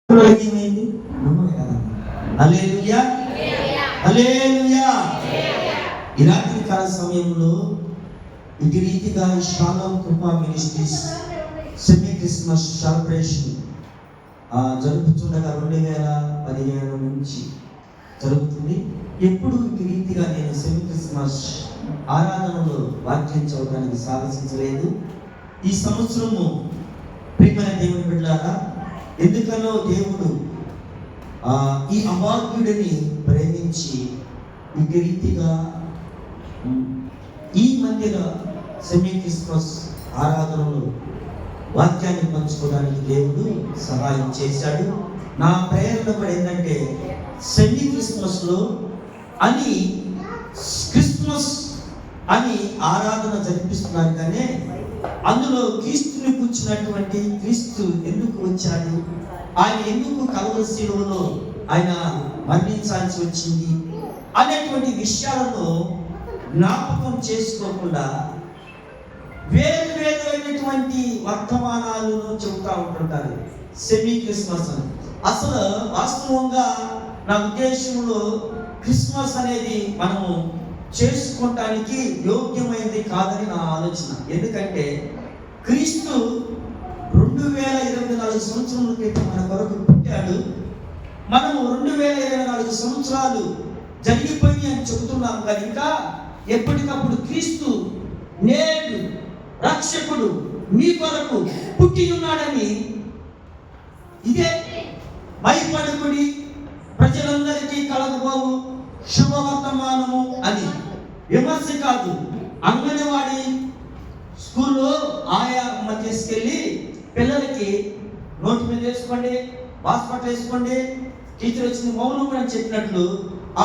ఏమైంది? హల్లెలూయా, హల్లెలూయా. ఈ రాత్రి కాల సమయంలో ఇది రీతిగా షాలోమ్ కృపా మినిస్ట్రీస్ సెమీ క్రిస్మస్ సెలబ్రేషన్ జరుపుతుండగా 2015 నుంచి జరుగుతుంది. ఎప్పుడు ఈ రీతిగా నేను సెమీ క్రిస్మస్ ఆరాధనలో వాక్యం చదవడానికి సాహసించలేదు. ఈ సంవత్సరము ప్రియమైన దేవుని బిడ్డలారా, ఎందుకనో దేవుడు ఈ అభాగ్యుడిని ప్రేమించి ఈ రీతిగా ఈ మందిర సెమీ క్రిస్మస్ ఆరాధనలో వాక్యాన్ని పంచుకోవడానికి దేవుడు సహాయం చేశాడు. నా ప్రేరణ కూడా ఏంటంటే సెమీ క్రిస్మస్లో అని క్రిస్మస్ అని ఆరాధన జరిపిస్తున్నారు, కానీ అందులో క్రీస్తుని కూర్చున్నటువంటి క్రీస్తు ఎందుకు వచ్చాడు, ఆయన ఎందుకు కల్వరి శిలువలో ఆయన మరణించాల్సి వచ్చింది అనేటువంటి విషయాలను జ్ఞాపకం చేసుకోకుండా వేరైనటువంటి వర్తమానాలను చెబుతూ ఉంటుంటారు సెమీ క్రిస్మస్ అని. అసలు వాస్తవంగా నా ఉద్దేశంలో క్రిస్మస్ అనేది మనము చేసుకోవటానికి యోగ్యమైనది కాదని నా ఆలోచన. ఎందుకంటే క్రీస్తు 2024 సంవత్సరాల క్రితం మన కొరకు పుట్టాడు. మనము 2024 సంవత్సరాలు జరిగిపోయి అని చెబుతున్నాం, కానీ ఇంకా ఎప్పటికప్పుడు క్రీస్తు నేడు రక్షకుడు మీ కొరకు పుట్టి ఉన్నాడని, ఇదే భయపడకుడి ప్రజలందరికీ కలగబోవు శుభవర్తమానము అని విమర్శ కాదు. అంగన్వాడీ స్కూల్లో ఆయా అమ్మ తీసుకెళ్ళి పిల్లలకి నోటి మీద వేసుకోండి, హాస్పిటల్ వేసుకోండి, టీచర్ వచ్చింది మౌనం అని చెప్పినట్లు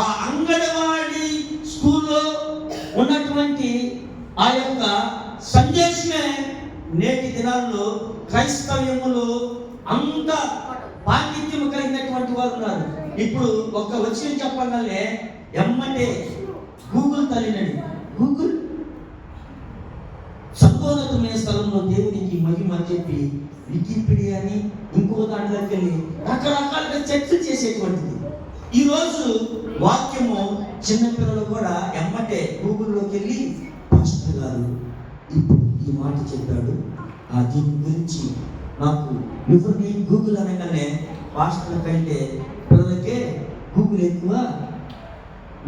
ఆ అంగన్వాడీ స్కూల్లో ఉన్నటువంటి ఆ యొక్క సందేశమే నేటి దినాల్లో క్రైస్తవ్యములో అంత పాండిత్యం కలిగినటువంటి వారు ఉన్నారు. ఇప్పుడు ఒక వచ్చిన చెప్పగానే ఎమ్మంటే గూగుల్ తల్లినది. గూగుల్ సర్వోన్నతమైన స్థలంలో దేవునికి మహిమ అని చెప్పి వికీపీడియా అని ఇంకో దాంట్లోకి వెళ్ళి రకరకాలుగా చర్చ చేసేటువంటిది. ఈరోజు వాక్యము చిన్నపిల్లలు కూడా ఎమ్మటే గూగుల్లోకి వెళ్ళి పాస్టర్ గారు ఇప్పుడు ఈ మాట చెప్పాడు, దీని గురించి నాకు ఎవరిని గూగుల్ అనగానే పాస్టర్ కంటే పిల్లలకే గూగుల్ ఎక్కువ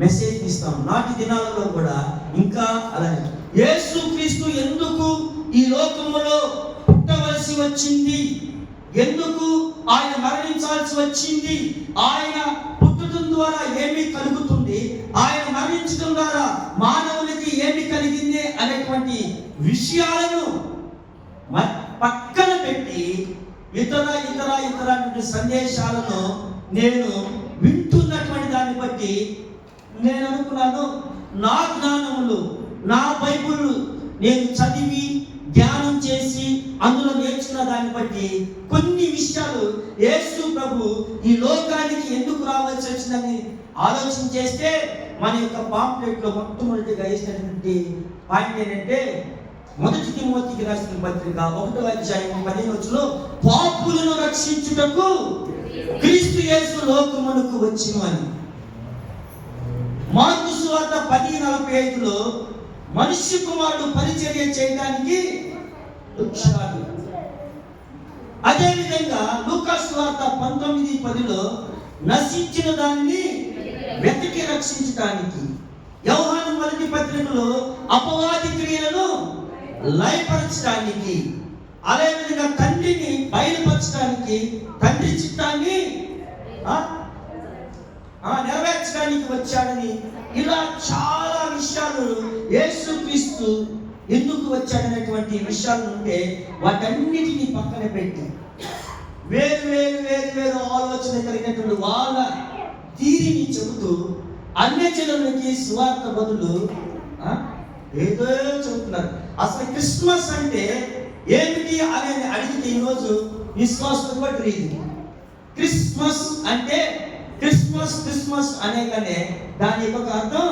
మెసేజ్ ఇస్తాం. నాటి దినాలలో కూడా ఇంకా అలాగే యేసు క్రీస్తు ఎందుకు ఈ లోకములో పుట్టవలసి వచ్చింది, ఎందుకు ఆయన మరణించాల్సి వచ్చింది, ఆయన పుట్టడం ద్వారా ఏమి కలుగుతుంది, ఆయన మరణించడం ద్వారా మానవునికి ఏమి కలిగింది అనేటువంటి విషయాలను పక్కన పెట్టి ఇతర సందేశాలను నేను వింటున్నటువంటి దాన్ని బట్టి నేను అనుకున్నాను, నా జ్ఞానములు నా బైబుల్ నేను చదివి ధ్యానం చేసి అందులో నేర్చుకున్న దాన్ని బట్టి కొన్ని విషయాలు యేసు ప్రభు ఈ లోకానికి ఎందుకు రావాల్సి వచ్చిందని ఆలోచన చేస్తే మన యొక్క పాంప్లెట్లో మొట్టమొదటిగా వేసినటువంటి పాయింట్ ఏంటంటే మొదటి తిమోతికి రాసిన పత్రిక 1వ అధ్యాయం 15 పాపులను రక్షించుటకు క్రీస్తు యేసు లోకమునకు వచ్చును అని. మార్కు సువార్త 10:45 మనుష్య కుమారుడు పరిచర్య చేయడానికి వచ్చాడు. అదే విధంగా లూకా సువార్త 19:10 నశించిన దానిని వెతికి రక్షించడానికి, యోహాను మొదటి పత్రికలో అపవాది క్రియలను లయపరచడానికి, అదేవిధంగా తండ్రిని బయలుపరచడానికి, తండ్రి చిత్తాన్ని నెరవేర్చడానికి వచ్చాడని, ఇలా చాలా విషయాలు యేసుక్రీస్తు ఎందుకు వచ్చాడనేటువంటి విషయాలు ఉంటే వాటన్నిటినీ పక్కన పెట్టి వేరు ఆలోచన కలిగినటువంటి వాళ్ళ తీరిని చెబుతూ అన్యజనులకి సువార్త బదులు ఏదో చెబుతున్నారు. అసలు క్రిస్మస్ అంటే ఏమిటి అనేది అడిగితే ఈరోజు విశ్వాసం కూడా తెలియదు. క్రిస్మస్ అంటే క్రిస్మస్ అనేగానే దాని యొక్క అర్థం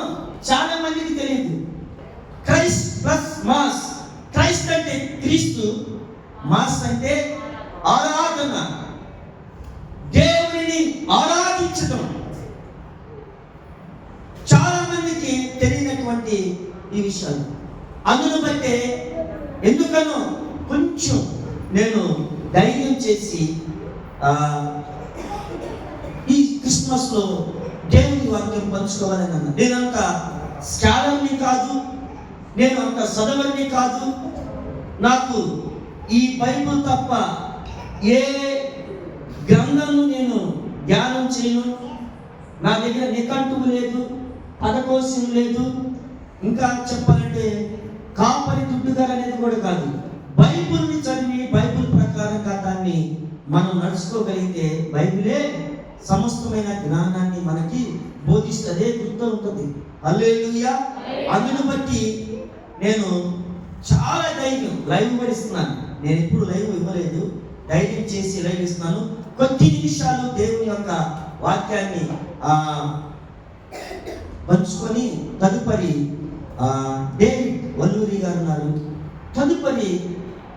చాలా మందికి తెలియదు. క్రైస్ట్ ప్లస్ మాస్, క్రైస్ట్ అంటే క్రీస్తు, మాస్ అంటే ఆరాధన. దేవునిని ఆరాధించడం చాలా మందికి తెలియనటువంటి ఈ విషయాలు. అందును బట్టే ఎందుకనో కొంచెం నేను ధైర్యం చేసి ఈ క్రిస్మస్ లో దేవుని వాక్యం పంచుకోవాలని అన్నా. నేనంత స్కాలర్ని కాదు, నేను అంత చదవని కాదు. నాకు ఈ బైబుల్ తప్ప ఏ గ్రంథం నేను ధ్యానం చేయను. నా దగ్గర నిఘంటువు లేదు, పదకోశం లేదు, ఇంకా చెప్పాలంటే కాపరి దుడ్డుగారు అనేది కూడా కాదు. బైబుల్ని చదివి బైబుల్ ప్రకారంగా దాన్ని మనం నడుచుకోగలిగితే బైబిలే సమస్తమైన జ్ఞానాన్ని మనకి బోధిస్తదే గుర్తు ఉంటుంది. హల్లెలూయా. అందును బట్టి నేను చాలా ధైర్యం లైవ్ కూడా ఇస్తున్నాను. నేను ఎప్పుడు లైవ్ ఇవ్వలేదు, ధైర్యం చేసి లైవ్ ఇస్తున్నాను. కొద్ది నిమిషాలు దేవుని యొక్క వాక్యాన్ని పంచుకొని తదుపరి డేవిడ్ వల్లూరి గారు ఉన్నారు, తదుపరి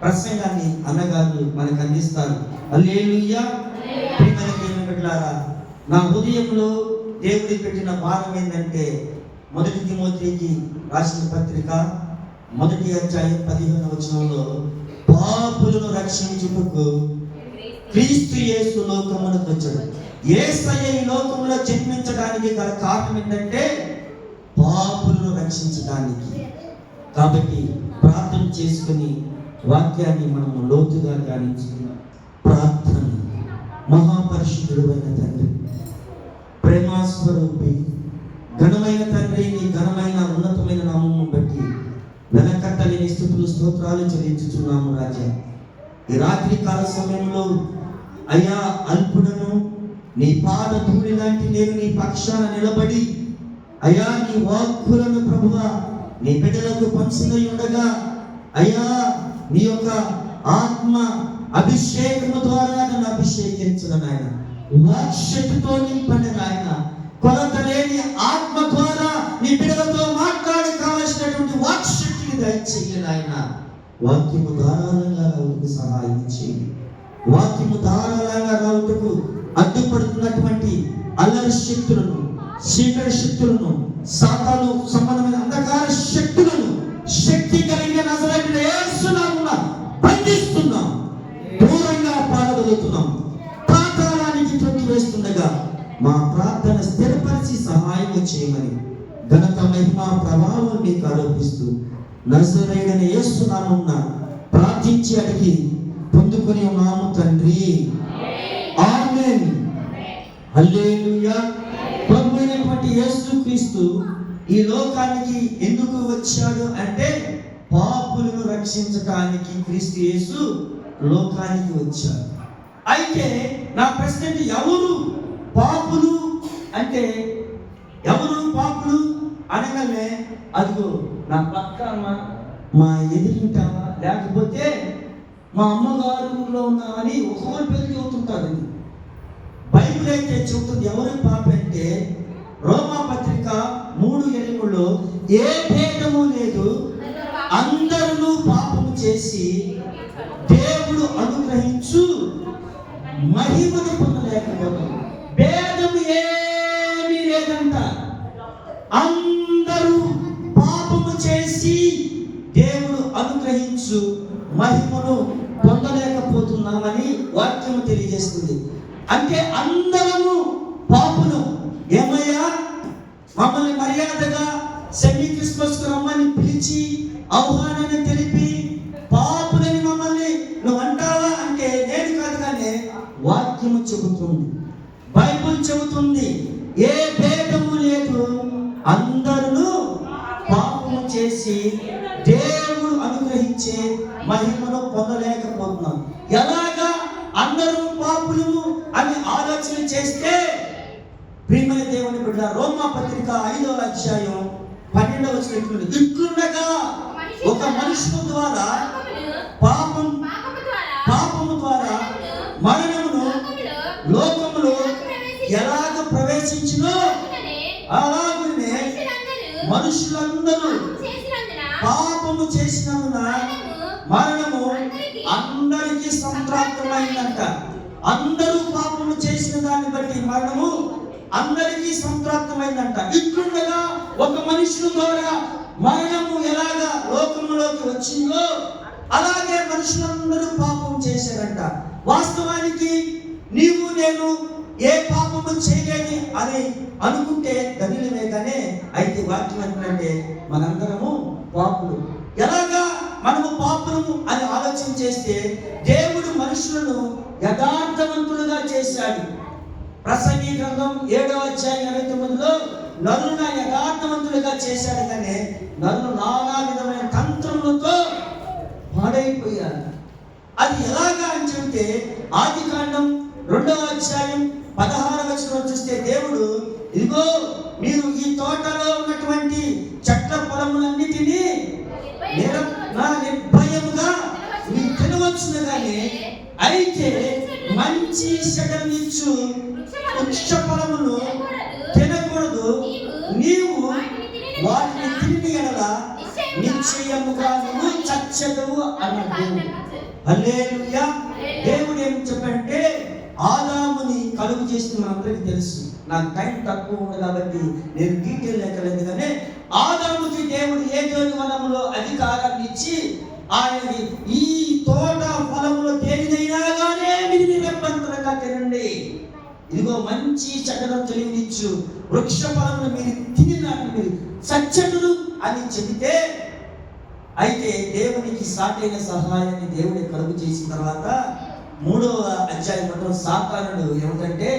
ప్రసంగాన్ని అన్నగారు మనకు అందిస్తారు. హల్లెలూయా. ప్రియమైన దేవుని బిడ్డలారా, నా హృదయంలో దేవుడి పెట్టిన భారం ఏంటంటే మొదటి తిమోతికి రాసిన పత్రిక 1వ అధ్యాయం 15వ వచనంలో పాపులను రక్షించుటకు క్రీస్తు యేసు లోకమునకు వచ్చాడు. యేసయ్య ఈ లోకంలో జన్మించడానికి గల కారణం ఏంటంటే పాపులను రక్షించడానికి. కాబట్టి ప్రార్థన చేసుకుని వాక్యాన్ని మనము లోతుగా ధ్యానించుకున్నాం. ప్రార్థన. మహాపరిశుద్ధుడైన తండ్రి, ప్రేమాస్వరూపి, ఘనమైన తండ్రి, నీ ఘనమైన ఉన్నతమైన నామమును బట్టి వెనకట్టలేని స్తుతులు స్తోత్రాలు చెల్లించుచున్నాము రాజా. ఈ రాత్రి కాల సమయంలో అయ్యా అల్పుడను నీ పాద ధూళి లాంటి నేను నీ పక్షాన నిలబడి అయ్యా నీ వాక్కులను ప్రభువా నీ బిడ్డలకు పంచుతూ ఉండగా అయ్యా నీ యొక్క ఆత్మ అభిషేకము ద్వారా నన్ను అభిషేకించడం నాయన. వాక్శక్తితో నింపండి నాయన. కొలత లేని ఆత్మ ద్వారా నీ బిడ్డలతో మాట్లాడి కావలసినటువంటి వాక్శక్తిని దయచేయి నాయన. వాక్యము ధారాళంగా రావుటకు సహాయం చేయండి. వాక్యము ధారాళంగా రావుటకు అడ్డుపడుతున్నటువంటి అల్లరి శక్తులను, చీకటి శక్తులను, సాతాను సంబంధమైన అంధకార శక్తులను శక్తి కలిగిన నజరేయుడైన యేసు నామమున బంధిస్తున్నాం, దూరంగా పారదోలుతున్నాం. పాతాళానికి తొక్కి వేస్తుండగా మా ప్రార్థన స్థిరపరిచి సహాయం చేయమని ఘనత మహిమ ప్రభావం మీకు ఆరోపిస్తూ నజరేయుడైన యేసు నామమున ప్రార్థించి అడిగి పొందుకొని ఉన్నాము తండ్రి. ఆమేన్. హల్లెలూయా. ప్రభువైనటువంటి యేసుక్రీస్తు ఈ లోకానికి ఎందుకు వచ్చాడు అంటే పాపులను రక్షించడానికి క్రీస్తు యేసు లోకానికి వచ్చాడు. అయితే నా ప్రశ్న ఎవరు పాపులు అంటే ఎవరు పాపులు అనగానే అదిగో నా పక్కన మా ఎదురింటామా లేకపోతే మా అమ్మగారులో ఉన్నామని ఒక్కొక్కరి పేరు చెబుతుంటారు. బైబిల్ అయితే చెబుతుంది ఎవరు పాప అంటే రోమా పత్రిక 3:8లో ఏ భేదము లేదు, అందరూ పాపము చేసి దేవుడు అనుగ్రహించు మహిమను పొందలేకపోతున్నారు. భేదము ఏమీ లేదంట. అందరూ పాపము చేసి దేవుడు అనుగ్రహించు మహిమను పొందలేకపోతున్నామని వాక్యము తెలియజేస్తుంది. అంటే అందరము పాపులు. ఏమయ్యా మమ్మల్ని మర్యాదగా సెమీ క్రిస్మస్ కు రమ్మని పిలిచి ఆహ్వానాన్ని తెలిపి పాపులని మమ్మల్ని నువ్వు అంటావా అంటే నేను కాదు, కానీ వాక్యము చెబుతుంది, బైబుల్ చెబుతుంది ఏ భేదము లేదు, అందరూ పాపము చేసి దేవుడు అనుగ్రహించే మహిమను పొందలేకపోతున్నాం. ఎలాగా అందరూ పాపులము అని ఆలోచన చేస్తే ప్రియమైన దేవుని బిడ్డ రోమా పత్రిక 5వ అధ్యాయం 12వ వచనం ఇట్లుండగా ఒక మనుషుని ద్వారా పాపము ద్వారా మరణమును లోకములో ఎలాగ ప్రవేశించినో అలాగనే మనుషులందరూ పాపము చేసినందున మరణము అందరికీ సంప్రాప్తమైందంట. అందరూ పాపము చేసిన దాన్ని బట్టి మరణము అందరికీ సంప్రాప్తమైందంట. ఇట్లుండగా ఒక మనుషుల ద్వారా మరణము ఎలాగా లోకంలోకి వచ్చిందో అలాగే మనుషులందరూ పాపం చేశారంట. వాస్తవానికి నీవు నేను ఏ పాపము చేయలేని అని అనుకుంటే ధన్యులమే. కానీ అయితే వాక్యం ఏంటంటే మనందరము పాపులు. ఎలాగా మనము పాపులము అని ఆలోచన చేస్తే దేవుడు మనుషులను యథార్థవంతులుగా చేశాడు. ప్రసంగి గ్రంథం 7:29 నరులను యథార్థవంతులుగా చేశాడు. కానీ నరులు నానా విధమైన తంత్రములతో పాడైపోయారు. అది ఎలాగా అని చెబితే ఆదికాండం 2:16 చూస్తే దేవుడు, ఇదిగో మీరు ఈ తోటలో ఉన్నటువంటి చెట్ల పొలములన్నిటినీ నిర్భయముగా మీరు తినవచ్చును, కానీ అయితే మంచి చెడ్డనిచ్చు వృక్ష ఫలమును తినకూడదు. నీవు వాటిని తిని ఎడల నిశ్చయముగా నువ్వు చచ్చెదవు అన్నాడు. హల్లెలూయా. దేవుడు ఏం చెప్పంటే ఆదాముని కలుగు చేసిన మనందరికీ తెలుసు. నాకు టైం తక్కువ ఉంది కాబట్టి నేను డీటెయిల్ లెక్కలేదు. కానీ ఆదాముకి దేవుడు ఏదోని వనంలో అధికారాన్ని ఇచ్చి ఆయనకి ఈ తోట ఫలంలో దేనినైనా కానీ మీరు నిరభ్యంతరంగా తినండి, ఇదిగో మంచి చెడ్డను తెలియనిచ్చు వృక్ష ఫలమును మీరు తినినాటి మీరు సచ్చనులు అని చెబితే, అయితే దేవునికి సాటైన సహాయాన్ని దేవుడే కలుగు చేసిన తర్వాత 3వ అధ్యాయంలో సాతానుడు ఏమిటంటే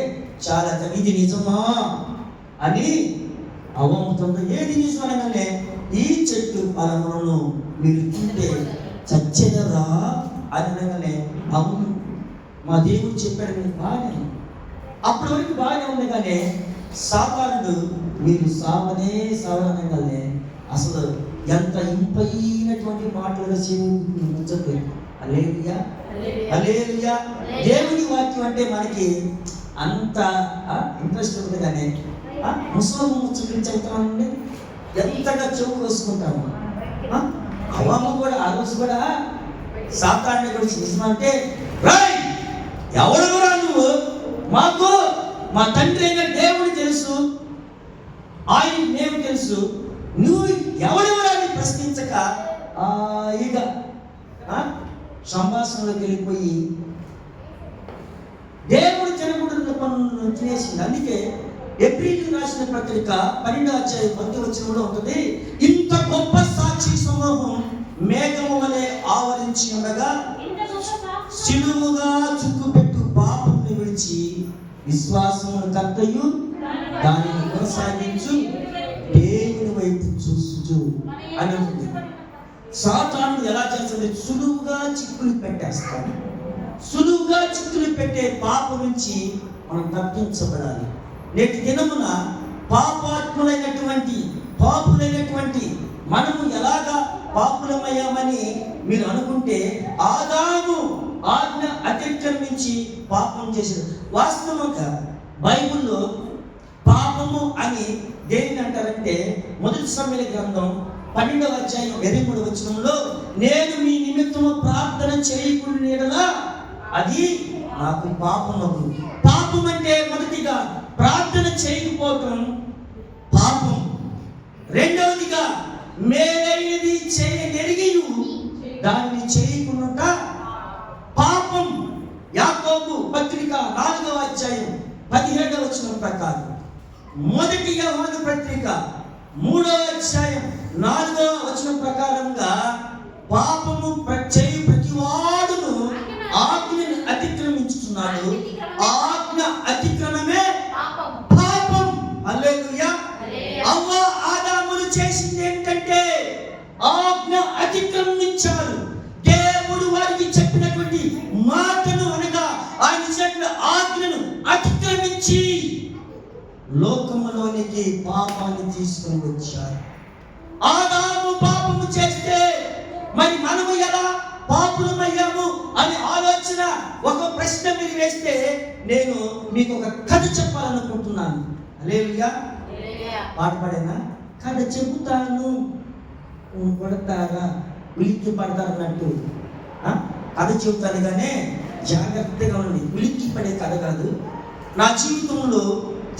చాలా ఇది నిజమా అని అవ్వముతుందో, ఏది నిజం అనగానే ఈ చెట్టు ఫలములను మీరు తింటే చచ్చెదరా అని అనగానే అవును మా దేవుడు చెప్పాడు మీరు బాగానే. అప్పటి వరకు బాగానే ఉంది. కానీ సాతానుడు మీరు సావనగానే అసలు ఎంత ఇంపైనటువంటి మాటలుగా చెబుతుంది. హల్లెలూయా, హల్లెలూయా. దేవుని వాక్యం అంటే మనకి అంత ఇంట్రెస్ట్ ఉంది. కానీ ముస్లిం ముచ్చట్లు చెబుతామండి, ఎంతగా చెవు కోసుకుంటాము. అవ్వమ్మ కూడా ఆ రోజు కూడా సాతాన్ని గురించి నిజమంటే, ఎవడు కూడా నువ్వు, మాకు మా తండ్రి అయిన దేవుడు తెలుసు, ఆయన మేము తెలుసు, నువ్వు ఎవడెవరాన్ని ప్రశ్నించక ఇక సంభాషణలోకి వెళ్ళిపోయి దేవుడు తినకూడదు పనులను తినేసింది. అందుకే ఎబ్రీయులకు రాసిన పత్రిక 12:10 ఉంటుంది, ఇంత గొప్ప సాక్షి సమూహం మేఘము వలె ఆవరించి ఉండగా సిలువుగా చుక్కుపెట్టు పాపమును విడిచి విశ్వాసమును కర్తయు దానిని కొనసాగించు దేవుని వైపు చూస్తూ అని ఉంటుంది. సాతాను ఎలా చేస్తుంది? సులువుగా చిక్కులు పెట్టేస్తాడు. సులువుగా చిక్కులు పెట్టే పాపం నుంచి మనం తప్పించబడాలి. నేటి దినమున పాపులైనటువంటి మనము ఎలాగా పాపులమయ్యామని మీరు అనుకుంటే, ఆదాము ఆజ్ఞ అతిక్రమించి పాపం చేశాడు. వాస్తవంగా బైబిల్లో పాపము అని దేనిని అంటారంటే, 1 సమూయేలు గ్రంథం 12:23 నేను మీ నిమిత్తము ప్రార్థన చేయకుండా అది నాకు పాపము. పాపం అంటే మొదటిగా ప్రార్థన చేయకపోవటం పాపం. రెండవదిగా మేలైనది చేయగలిగి దాన్ని చేయకుండా పాపం. యాకోబు పత్రిక 4:17 ప్రకారం, మొదటి యోహాను పత్రిక 3:4 ప్రకారంగా పాపము చేయు ప్రతివాడును ఆజ్ఞను అతిక్రమించుతున్నాడు. ఆజ్ఞ అతిక్రమమే పాపం. హల్లెలూయా. అవ్వ ఆదాములు చేసింది ఏంటంటే ఆజ్ఞ అతిక్రమించారు. దేవుడు వారికి చెప్పినటువంటి మాటను అనగా ఆయన చెప్పిన ఆజ్ఞను అతిక్రమించి లోకములోనికి పాపాన్ని తీసుకుని వచ్చారు. ఆదాము పాపము చేస్తే మరి మనము ఎలా పాపులమయ్యాము అని ఆలోచన ఒక ప్రశ్న మీరు వేస్తే నేను మీకు ఒక కథ చెప్పాలనుకుంటున్నాను. హల్లెలూయా. పాట పాడేనా? కథ చెబుతాను కొడతారా ఉలిక్కి పడతారన్నట్టు కథ చెబుతాను. కానీ జాగ్రత్తగా ఉండి ఉలిక్కి పడే కథ కాదు. నా జీవితంలో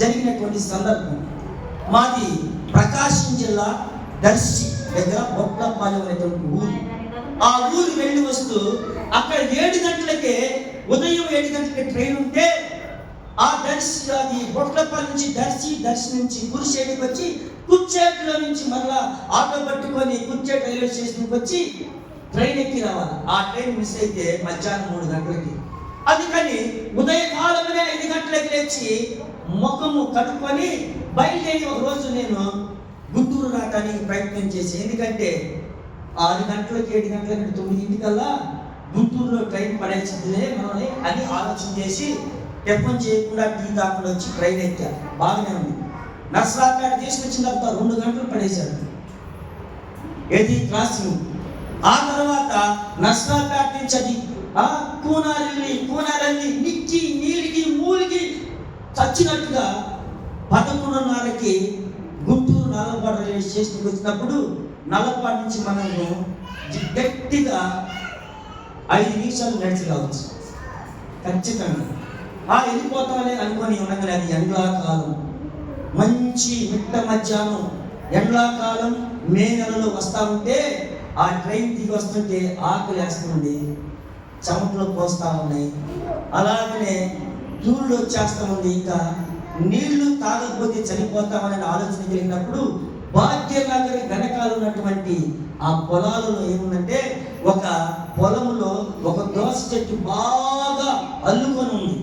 జరిగినటువంటి సందర్భం. మాది ప్రకాశం జిల్లా దర్శి దగ్గర బొట్లపాలెం అనేటువంటి ఊరు. ఆ ఊరు వెళ్ళి వస్తూ అక్కడ 7 గంటలకే, ఉదయం 7 గంటలకి ట్రైన్ ఉంటే ఆ దర్శి, అది బొట్లపాలెం నుంచి దర్శి నుంచి కురిచేటికి వచ్చి, కుర్చేటిలో నుంచి మళ్ళా ఆటో పట్టుకొని కుర్చేటి రైల్వే స్టేషన్కి వచ్చి ట్రైన్ ఎక్కి రావాలి. ఆ ట్రైన్ మిస్ అయితే మధ్యాహ్నం 3 గంటలకి. అందుకని ఉదయకాలమే 5 గంటలకి లేచి ముఖము కట్టుకొని బయలుదేరి ఒక రోజు నేను గుంటూరు రావడానికి ప్రయత్నం చేసి, ఎందుకంటే 6 గంటలకి 7 గంటలకి 9 గుంటూరులో ట్రైన్ పడేసిందిలే మనల్ని అని ఆలోచన చేసి టెఫన్ చేయకుండా టీ తాకుండా వచ్చి ట్రైన్ ఎక్కా. బాగానే ఉంది. నర్సరాపేట తీసుకొచ్చిన తర్వాత 2 గంటలు పడేశాడు. ఏది క్రాసింగ్. ఆ తర్వాత నర్సరాపేట నుంచి అది కూనారెల్లి నిక్కి నీలిగి మూలిగి చచ్చినట్టుగా 11:30కి గుంటూరు నల్లపాడు రైల్వే స్టేషన్కి వచ్చినప్పుడు నల్లపాడు నుంచి మనము గట్టిగా 5 నిమిషాలు నడిచి రావచ్చు ఖచ్చితంగా. వెళ్ళిపోతామని అనుకొని ఉండగానే అది ఎండాకాలం, మంచి మిట్ట మధ్యాహ్నం ఎండాకాలం మే నెలలో వస్తూ ఉంటే ఆ ట్రైన్ దిగి వస్తుంటే ఆకలి వేస్తుంది, చెమటలు పోస్తూ ఉన్నాయి, అలాగనే దూరుడు వచ్చేస్తూ ఉంది. ఇంకా నీళ్లు తాగకపోతే చనిపోతామని ఆలోచన కలిగినప్పుడు భాగ్యనగర్ వెనకాల ఉన్నటువంటి ఆ పొలాలలో ఏముందంటే, ఒక పొలంలో ఒక దోస చెట్టు బాగా అల్లుకొని ఉంది.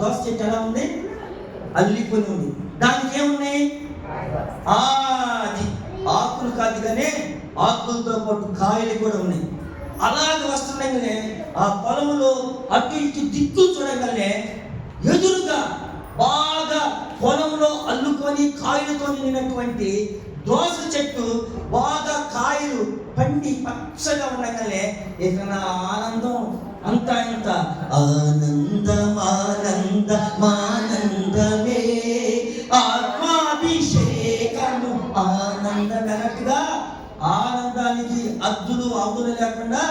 దోస చెట్టు ఎలా ఉంది? అల్లుకొని ఉంది. దానికి ఏమున్నాయి? అది ఆకులు కాదు కానీ ఆకులతో పాటు కాయలు కూడా ఉన్నాయి. అలాగే వస్తుండగానే ఆ పొలంలో అటు ఇటు దిక్కు చూడగానే ఎదురుగా బాగా పొలంలో అల్లుకొని కాయలతో నిండినటువంటి దోస చెట్టు బాగా కాయలు పండి పచ్చగా ఉండగానే ఇక నా ఆనందం అంతా ఇంత ఆనందమే ఆత్మాభిషేకము ఆనందమన్నట్టుగా ఆనందానికి అద్దులు అవధులు లేకుండా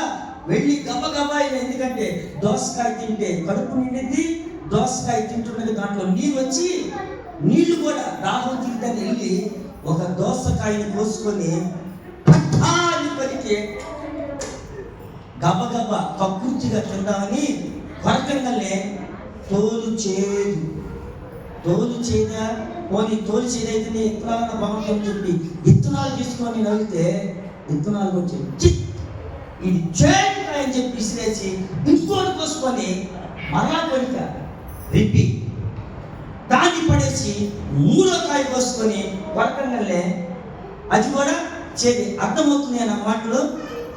వెళ్ళి గబగబా, ఎందుకంటే దోసకాయ తింటే కడుపు నిండింది, దోసకాయ తింటున్నది దాంట్లో నీరు వచ్చి నీళ్లు కూడా దాహం తీద్దని వెళ్ళి ఒక దోసకాయని కోసుకొని పట్టాన్ని పలికి గబగబ కక్కుర్తిగా తిందామని కొరకంగానే తోలు చేదా పోనీ తోలు చేదైతే ఎత్తునాలన్న బాగుంటుందని చెప్పి విత్తనాలు తీసుకొని నవ్వితే విత్తనాలు వచ్చి ఇది చేయండి అని చెప్పి విసిరేసి ఇంకోటి కోసుకొని మరలా కొరిక రిప్పి దాన్ని పడేసి 3వ కాయ కోసుకొని కొరకంగానే అది కూడా చేది. అర్థమవుతుంది నా మాటలు,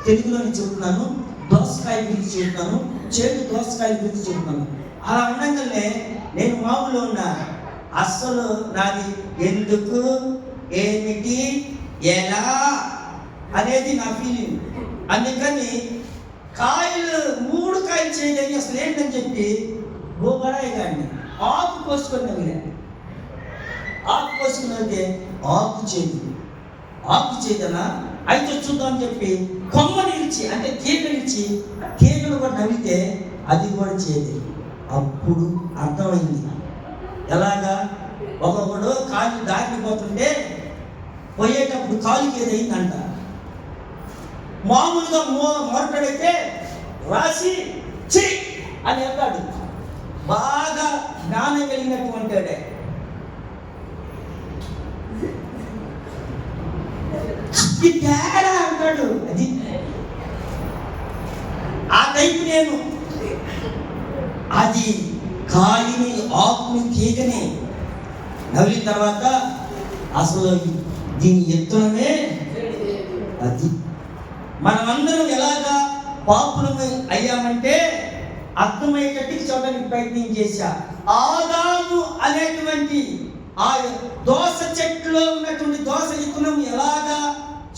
తెలుగులోని చెబుతున్నాను, దోసకాయ గురించి చెబుతున్నాను, చేదు దోసకాయ గురించి చెబుతున్నాను. అలా ఉండగానే నేను మామూలు ఉన్నా, అస్సలు నాది ఎందుకు, ఏమిటి, ఎలా అనేది నా ఫీలింగ్. అందుకని కాయలు 3 కాయలు చేయలేదు అసలు ఏంటని చెప్పి గోబరాయి కానీ ఆకు కోసుకొని నవ్వినా. ఆకు కోసుకున్నది ఆకు చేదనా అయితే చూద్దామని చెప్పి కొమ్మనిచ్చి అంటే తీగనిచ్చి తీగలు కూడా నవ్వితే అది కూడా చేయదు. అప్పుడు అర్థమైంది ఎలాగా. ఒక్కొక్కడు కాలు దాటిపోతుంటే పోయేటప్పుడు కాలుకి ఏదైందంట. మామూలుగా మొరటడైతే రాసి చి అని అంటాడు. బాగా జ్ఞానం కలిగినటువంటి తేడా అంటాడు. అది ఆ టైపు నేను అది కాయని ఆకుని తీగని నవ్విన తర్వాత అసలు దీని ఎత్తునమే అది. మనమందరం ఎలాగా పాపులమై అయ్యామంటే అర్థమయ్యేటట్టు చూడడానికి ప్రయత్నం చేశా. ఆదాము అనేటువంటి ఆ దోస చెట్టులో ఉన్నటువంటి దోస విత్తనం ఎలాగా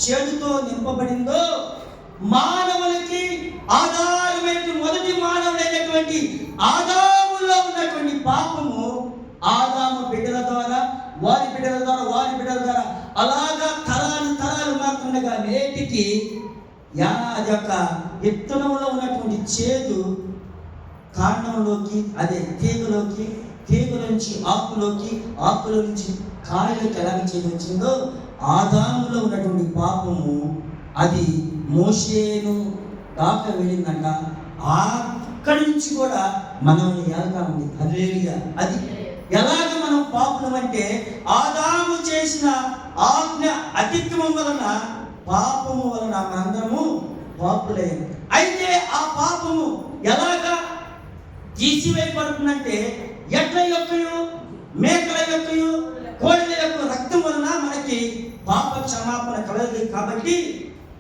చేదుతో నింపబడిందో, మానవులకి ఆధారమైన మొదటి మానవుడైనటువంటి ఆదాములో ఉన్నటువంటి పాపము ఆదాము బిడ్డల ద్వారా వారి బిడ్డల ద్వారా అలాగా తరాలు మాత్రమే నేటికి అది యొక్క విత్తనంలో ఉన్నటువంటి చేదు కాండంలోకి, అదే తీగలోకి, తీగ నుంచి ఆకులోకి, ఆకుల నుంచి కాయలోకి ఎలాగ వచ్చిందో ఆదాములో ఉన్నటువంటి పాపము అది మోషేను దాకా వెళ్ళిందంట. అక్కడి నుంచి కూడా మనల్ని ఏలుతా ఉంది. హల్లెలూయా. అది ఎలాగ మనం పాపులం అంటే ఆదాము చేసిన ఆజ్ఞ అతిక్రమం వలన, పాపము వలన మనందరము పాపులే. అయితే ఆ పాపము ఎలాగా తీసివేయబడుతుందంటే ఎడ్ల యొక్కయు, మేకల యొక్కయు, కోడిల యొక్క రక్తం వలన మనకి పాప క్షమాపణ కలదు. కాబట్టి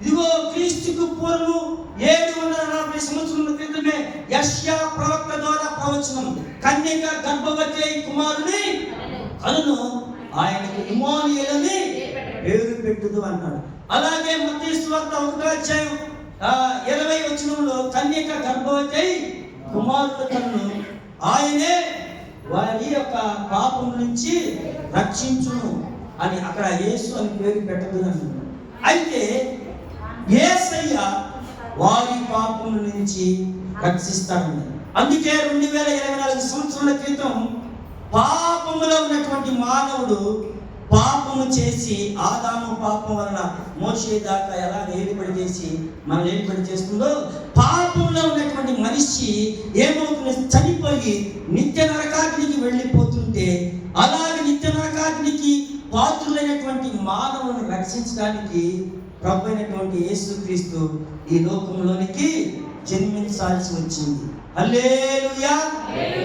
ఇదిగో క్రీస్తుకు పూర్వము 740 సంవత్సరముల క్రితమే యెషయా ప్రవక్త ద్వారా ప్రవచనం, కన్యక గర్భవతి అయి కుమారుని కనును, ఆయనకు ఇమ్మానుయేలు అని పేరు పెట్టుదు అన్నాడు. అలాగే మత్తయి సువార్త 1:20 వచనంలో కన్యక గర్భవతి అయి కుమారుడు కనును, ఆయనే వారి యొక్క పాపం నుంచి రక్షించును అని అక్కడ యేసు అని పేరు పెట్టదు అన్నాడు. అయితే యేసయ్య వారి పాపం నుంచి రక్షిస్తాడు. అందుకే 2024 సంవత్సరాల క్రితం పాపములో ఉన్నటువంటి మానవుడు పాపము చేసి, ఆదాము పాపం వలన మోషే దాకా ఎలా ఏలుబడి చేసి మనం ఏలుబడి చేస్తుందో, పాపంలో ఉన్నటువంటి మనిషి ఏమవుతుంది, చనిపోయి నిత్య నరకాగ్నికి వెళ్ళిపోతుంటే, అలాగే నిత్య నరకాగ్నికి పాత్రులైనటువంటి మానవుని రక్షించడానికి ప్రభు అయినటువంటి యేసుక్రీస్తు ఈ లోకంలోనికి జన్మించాల్సి వచ్చింది. హల్లెలూయా,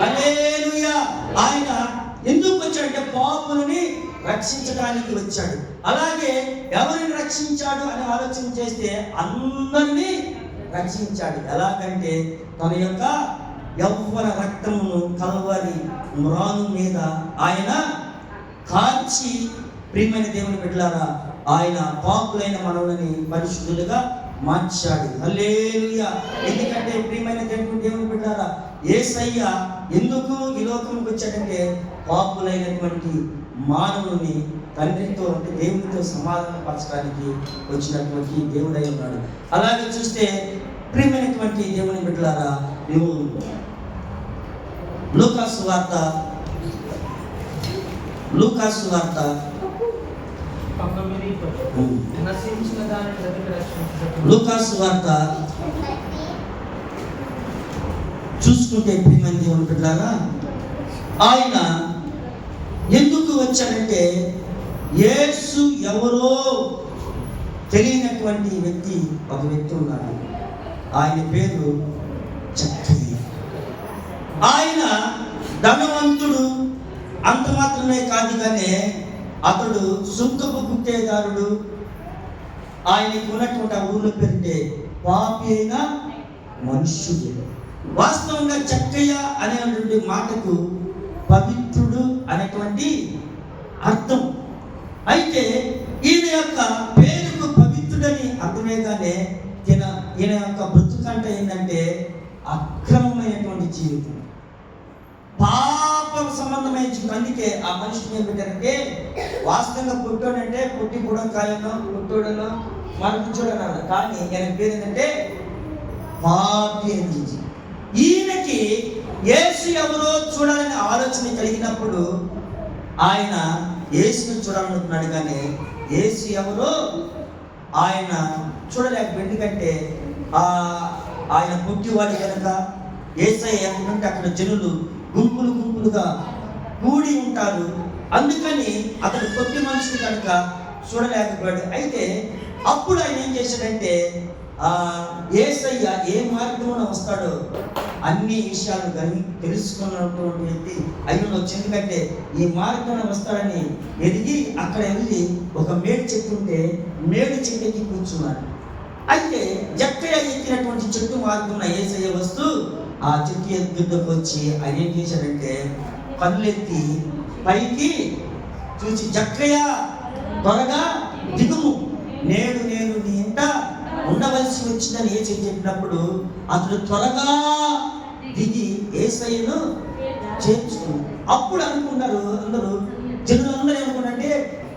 హల్లెలూయా. ఆయన ఎందుకు వచ్చాడంటే పాపులని రక్షించడానికి వచ్చాడు. అలాగే ఎవరిని రక్షించాడు అని ఆలోచన చేస్తే అందరినీ రక్షించాడు. ఎలాగంటే తన యొక్క యవ్వన రక్తమును కల్వరి మ్రాను మీద ఆయన కాల్చి, ప్రియమైన దేవుని బిడ్డలారా, ఆయన పాపులైన మనల్ని పరిశుద్ధులుగా మార్చాడు. హల్లెలూయా. ఎందుకంటే ప్రియమైన దేవుని బిడ్డలారా, యేసయ్య ఎందుకు ఈ లోకంలోకి వచ్చాడంటే పాపులైనటువంటి మానవుని తండ్రితో, అంటే దేవునితో సమాధానపరచడానికి వచ్చినటువంటి దేవుడై ఉన్నాడు. అలాగే చూస్తే ప్రియమైనటువంటి దేవుని బిడ్డలారా, నువ్వు లూకాసు వార్త చూసుకుంటే ప్రియమైన దేవుని బిడ్డలారా, ఆయన ఎందుకు వచ్చాడంటే యేసు ఎవరో తెలియనటువంటి ఒక వ్యక్తి ఉన్నాడు. ఆయన పేరు జక్కయ్య. ఆయన ధనవంతుడు, అంత మాత్రమే కాదు కానీ అతడు సుంకపు గుత్తేదారుడు. ఆయనకు ఉన్నటువంటి ఆ ఊళ్ళో పేరుంటే పాపి అయిన మనుష్యుడు. వాస్తవంగా జక్కయ్య అనేటువంటి మాటకు పవిత్రుడు అనేటువంటి అర్థం. అయితే ఈయన యొక్క పేరుకు పవిత్రుడని అర్థమే కానీ ఈయన యొక్క బ్రతుకంట ఏంటంటే అక్రమమైనటువంటి జీవితం, పాప సంబంధమైన జీవితం. అందుకే ఆ మనిషిని ఏం పెట్టారంటే, వాస్తవంగా పుట్టోడంటే పుట్టి బుడంకాయనో పుట్టోడనో మరపుచ్చోడనో, కానీ ఈయన పేరు ఏంటంటే పాపి అని. ఈయనకి యేసు ఎవరో చూడాలని ఆలోచన కలిగినప్పుడు ఆయన యేసుని చూడాలనుకున్నాడు, కానీ యేసు ఎవరో ఆయన చూడలేకపోయింది. ఎందుకంటే ఆయన పుట్టివాడు కనుక యేసయ్య ఎక్కడుంటే అక్కడ జనులు గుంపులుగా కూడి ఉంటారు. అందుకని అతడు కొద్ది మనిషిని కనుక చూడలేకపోయాడు. అయితే అప్పుడు ఆయన ఏం చేశాడంటే, యేసయ్య ఏ మార్గంలో వస్తాడో అన్ని విషయాలు కానీ తెలుసుకున్నటువంటి వ్యక్తి అయి ఉండొచ్చు. ఎందుకంటే ఈ మార్గంలో వస్తాడని ఎదిగి అక్కడ వెళ్ళి ఒక మేడి చెట్టు ఉంటే మేడి చెట్టు ఎక్కి కూర్చున్నాడు. అయితే జక్కయ్య ఎక్కినటువంటి చెట్టు మార్గంలో యేసయ్య వస్తూ ఆ చెట్టు ఎద్దుకు వచ్చి ఆయన ఏం చేశాడంటే, కళ్ళెత్తి పైకి చూసి, జక్కయ్య త్వరగా దిగుము, నేను నీ ఇంట ఉండవలసి వచ్చిందని యేసు చెప్పినప్పుడు అతడు త్వరగా దిగి యేసయ్యను చేర్చుకున్నాడు. అప్పుడు అనుకున్నారు అందరూ, జనులందరూ ఏమనుకున్నారంటే,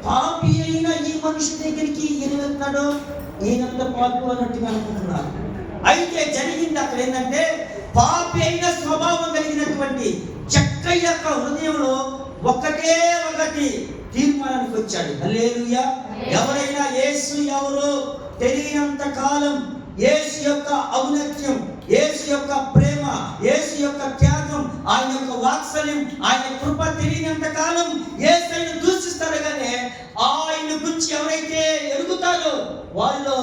పాపి అయిన ఈ మనిషి దగ్గరికి ఈయన వెళ్తున్నాడు, ఈయనంత పాపి అన్నట్టుగా అనుకుంటున్నారు. అయితే జరిగింది అక్కడ ఏంటంటే, పాపి అయిన స్వభావం కలిగినటువంటి జక్కయ్య యొక్క హృదయంలో ఒకటే ఒకటి తీర్మానానికి వచ్చాడు. హల్లెలూయా. ఎవరైనా యేసు ఎవరో తెలియనంత కాలం, యేసు యొక్క ఔన్నత్యం, యేసు యొక్క ప్రేమ, యేసు యొక్క త్యాగం, ఆయన యొక్క వాత్సల్యం, ఆయన కృప తెలియనంత కాలం యేసుని దూషిస్తారు. కానీ ఆయన గురించి ఎవరైతే ఎరుగుతారో వాళ్ళు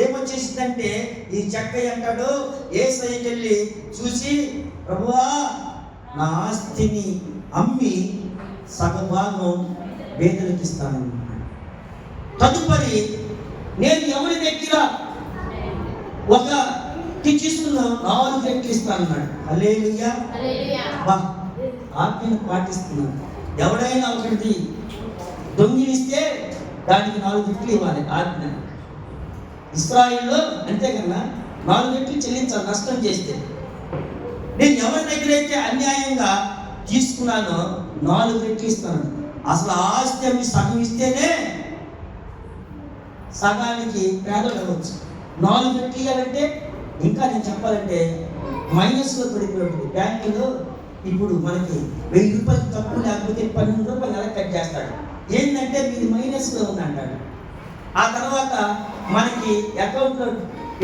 ఏమొచ్చేసిందంటే, ఈ జక్కయ్య అంటాడు యేసయ్యకి వెళ్ళి చూసి, ప్రభువా నా ఆస్తిని అమ్మి సగభాగం పేదలకు ఇస్తానన్నాడు. తదుపరి నేను ఎవరి దగ్గర ఒక తీసుకున్న 4 రెట్లు ఇస్తానన్నాడు. హల్లెలూయా. ఆజ్ఞను పాటిస్తున్నాడు. ఎవడైనా ఒకటి దొంగిలిస్తే దానికి 4 రెట్లు ఇవ్వాలి ఆజ్ఞ. ఇశ్రాయేలులో అంతేకన్నా 4 రెట్లు చెల్లించాలి నష్టం చేస్తే. నేను ఎవరి దగ్గర అయితే అన్యాయంగా తీసుకున్నానో 4 రెట్లు ఇస్తాను. అసలు ఆస్తి అవి సగం ఇస్తేనే సగానికి పేదలు అవ్వచ్చు. 4 రెట్లు ఇవ్వాలంటే ఇంకా నేను చెప్పాలంటే మైనస్లో పడిపోతుంది. బ్యాంకులో ఇప్పుడు మనకి 1000 రూపాయలు తక్కువ లేకపోతే 12 రూపాయలు నెల కట్ చేస్తాడు. ఏంటంటే మీది మైనస్లో ఉంది అంటాడు. ఆ తర్వాత మనకి అకౌంట్లో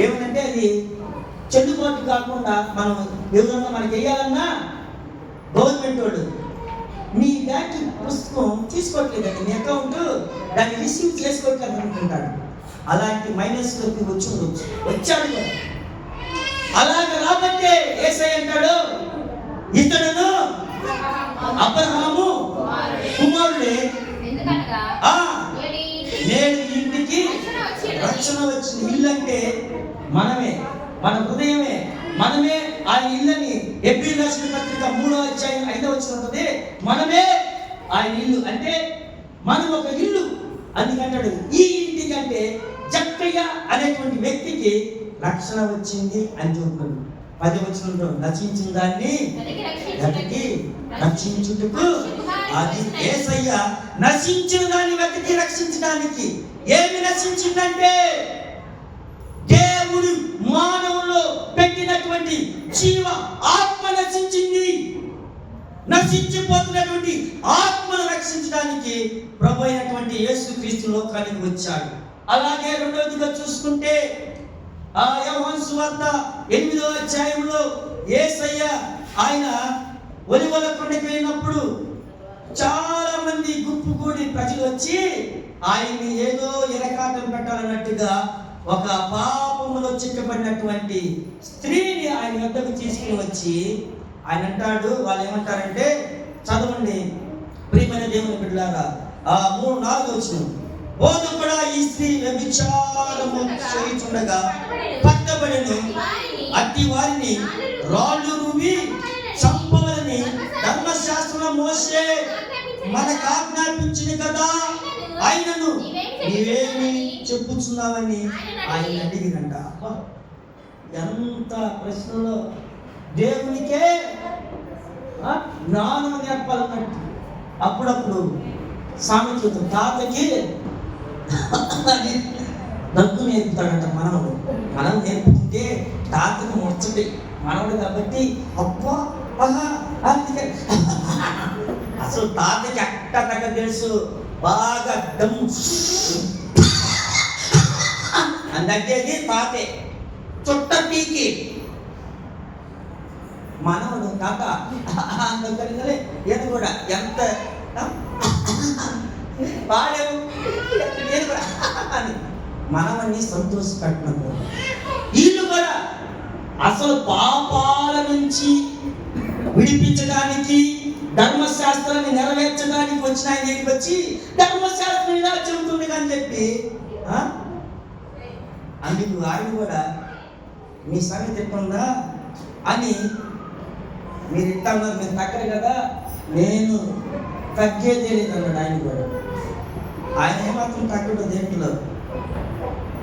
ఏమంటే అది చెల్లుబాటు కాకుండా మనం వివరంగా మనకి వేయాలన్నా గవర్నమెంట్ వాళ్ళు మీ బ్యాంక్ పుస్తకం తీసుకోవట్లేదండి, మీ అకౌంట్ దాన్ని రిసీవ్ చేసుకోవట్లేదు అనుకుంటాడు. అలాంటి మైనస్లోకి వచ్చాడు. అలాగే రాబట్టే యేసయ్య అంటాడు, ఇతడును అబ్రహాము కుమారుడే, నేడు ఇంటికి రక్షణ వచ్చింది. ఇల్లు అంటే మనమే, మన హృదయమే, మనమే ఆ ఇల్లుని. హెబ్రీయుల రాసిన పత్రిక 3వ అధ్యాయం 5వ వచనం ఉంటుంది, మనమే ఆయన ఇల్లు. అంటే మనం ఒక ఇల్లు. అందుకంటాడు ఈ ఇంటికి అంటే జక్కయ్య అనేటువంటి వ్యక్తికి రక్షణ వచ్చింది అని చెప్తున్నాడు. 10వ వచనంలో నశించిన దాన్ని వెతికి రక్షించుటకు, అది యేసయ్య నశించిన దాన్ని వెతికి రక్షించడానికి. ఏమి నశించిందంటే దేవుడు మానవుల్లో పెట్టినటువంటి జీవ ఆత్మ నశించింది. నశించిపోతున్నటువంటి ఆత్మను రక్షించడానికి ప్రభు అయినటువంటి యేసుక్రీస్తు లోకానికి వచ్చాడు. అలాగే రెండవదిగా చూసుకుంటే ఆ యోహాను సువార్త 8వ అధ్యాయంలో యేసయ్య ఆయన ఒలివల కొండకి వెళ్ళినప్పుడు చాలా మంది గుంపు కూడి ప్రజలు వచ్చి ఆయన్ని ఏదో ఇరకాటం పెట్టాలన్నట్టుగా ఒక పాపములో చిక్కబడినటువంటి స్త్రీని ఆయన వద్దకు తీసుకుని వచ్చి ఆయన అంటాడు, వాళ్ళు ఏమంటారంటే చదవండి ప్రియమైన దేవుని బిడ్డలారా, 3-4 వచనం, బోధకుడా ఈ స్త్రీ వ్యభిచారము చేయుచుండగా పట్టబడెను, అట్టి వారిని రాళ్ళు రువి చంపవలని ధర్మశాస్త్రంలో మోసే మనకు ఆజ్ఞాపించింది కదా, ఆయనను నీవేమి చెప్పుచున్నావని ఆయన అడిగినంట. ఎంత ప్రశ్నలో దేవునికే జ్ఞానం నేర్పాలన్నట్టు. అప్పుడప్పుడు సామెత తాతకి దగ్గు నేర్పుతాడంట మనవడు. మనం నేర్పుతుంటే తాతకి ముచ్చటి మనవడు కాబట్టి అబ్బా అందుకే అసలు తాతకి అక్కడ తెలుసు బాగా దమ్ అందగ్గేది తాతే చుట్ట పీకి మనవడు తాత అందుకని నేను కూడా ఎంత పాడేవు నేను కూడా అని మనవన్ని సంతోషపెట్టినప్పుడు వీళ్ళు కూడా అసలు పాపాల నుంచి విడిపించడానికి ధర్మశాస్త్రాన్ని నెరవేర్చడానికి వచ్చిన ఆయన దగ్గరికి వచ్చి ధర్మశాస్త్రం ఇలా చెబుతుంది అని చెప్పి అందుకు ఆయన కూడా మీ సంగతి ఎట్టుందా అని మీరు ఇట్లా ఉన్నారు, మీరు తగ్గరు కదా, నేను తగ్గేదే లేదన్నాడు. ఆయన కూడా ఆయన ఏమాత్రం తగ్గడు దేంట్లో.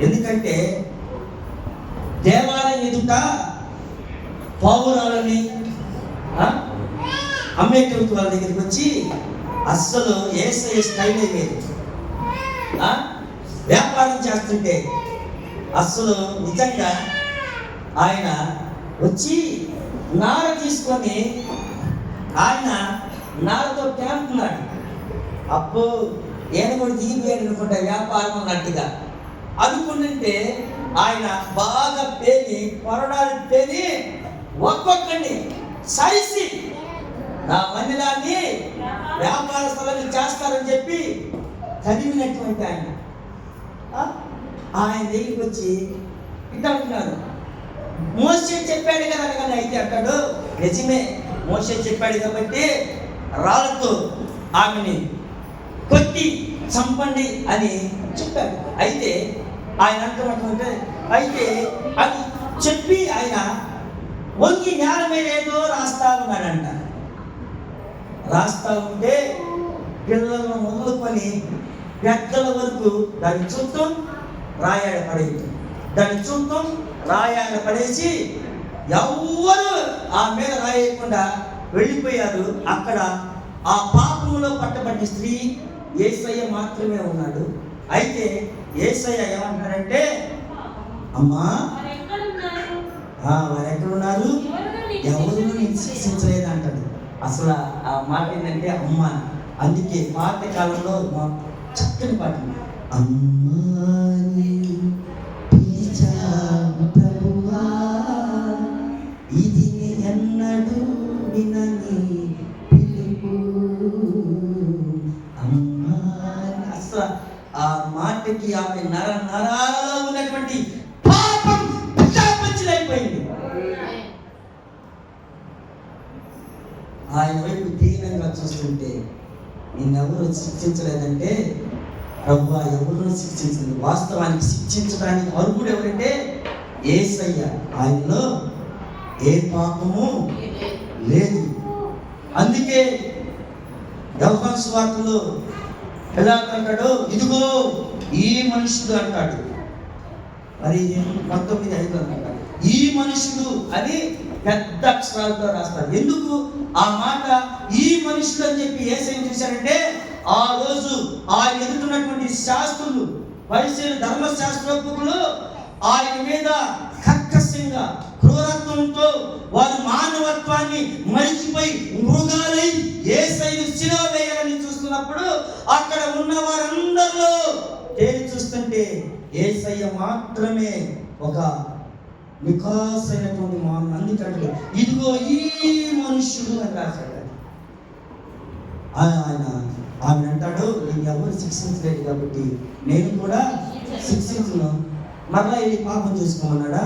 ఎందుకంటే దేవాలయం ఎదుట పౌరాలని అమ్మేటువంటి వాళ్ళ దగ్గరికి వచ్చి అస్సలు యేసయ్య స్టైల్ లేదు. వ్యాపారం చేస్తుంటే అస్సలు నిజంగా ఆయన వచ్చి నార తీసుకొని ఆయన నారతో తేలుతున్నాడు. అప్పు ఈయన కూడా దిగిపోయాడు అనుకుంటా, వ్యాపారం అన్నట్టుగా అనుకుంటుంటే ఆయన బాగా పేని కొరడాలు పేని ఒక్కొక్కడిని సరిసి నా మందిరాన్ని వ్యాపారస్తులను చేస్తారని చెప్పి చదివినటువంటి ఆయన దగ్గరికి వచ్చి ఇట్లా అంటున్నాడు, మోసే చెప్పాడు కదా అనగానే అయితే అంటాడు, నిజమే మోసే చెప్పాడు కాబట్టి రాళ్ళతో ఆమెని కొట్టి చంపండి అని చెప్పాడు. అయితే ఆయన అంటున్నటువంటి అయితే అది చెప్పి ఆయన వంగి నేల మీద ఏదో రాస్తా ఉన్నాడంట. రాస్తా ఉంటే పిల్లలను మొదలుకొని పెద్దల వరకు దాన్ని చూద్దాం రాయాడ పడేది, దాన్ని చూద్దాం రాయాడ పడేసి ఎవ్వరు ఆ మీద రాయకుండా వెళ్ళిపోయారు. అక్కడ ఆ పాపంలో పట్టబడిన స్త్రీ యేసయ్య మాత్రమే ఉన్నాడు. అయితే యేసయ్య ఏమంటారంటే, అమ్మా వారు ఎక్కడున్నారు, ఎవరు నేను శిక్షించలేదు అంటాడు. అసలు ఆ మాట ఏంటంటే అమ్మ. అందుకే పాత కాలంలో చక్కని పాట, అమ్మాని పిలిచావు ప్రభువా, ఇది ఎన్నడూ వినని పిలుపు. అమ్మాని అసలు ఆ మాటకి ఆమె నరాలలో ఉన్నటువంటి పాపం అయిపోయింది. ఆయన వైపు దీనంగా చూస్తుంటే, నిన్నెవరు శిక్షించలేదంటే, ప్రభువా ఎవరు శిక్షించలేదు. వాస్తవానికి శిక్షించడానికి అర్హుడు ఎవరంటే యేసయ్య. ఆయనలో ఏ పాపము లేదు. అందుకే యోహాను సువార్తలో ఎలా అంటాడు, ఇదిగో ఈ మనుషుడు అంటాడు. మరి 19:5 అంటాడు ఈ మనుషుడు అని పెద్ద అక్షరాలతో రాస్తాడు. ఎందుకు ఆ మాట ఈ మనుషుడు అని చెప్పి యేసయ్య చూశారంటే, ఆ రోజు ఆయన ఎదుగుతున్నటువంటి శాస్త్రులు, పరిశీలన ధర్మశాస్త్రోక్తులు ఆయన మీద కర్కశంగా క్రూరత్వంతో వారు మానవత్వాన్ని మరిచిపోయి మృగాలై యేసయ్యను శిలువ వేయాలని చూస్తున్నప్పుడు అక్కడ ఉన్న వారందరిలో తేలి చూస్తుంటే యేసయ్య మాత్రమే ఒక నికాసైనటువంటి మానవుడు. అందుకంటే ఇదిగో ఈ మనుష్యుడు అని రాశాడు. ఆయన ఆమె అంటాడు, నేను ఎవరు శిక్షించలేదు కాబట్టి నేను కూడా శిక్షించను. మరలా ఇది పాపం చేసుకోమన్నాడా?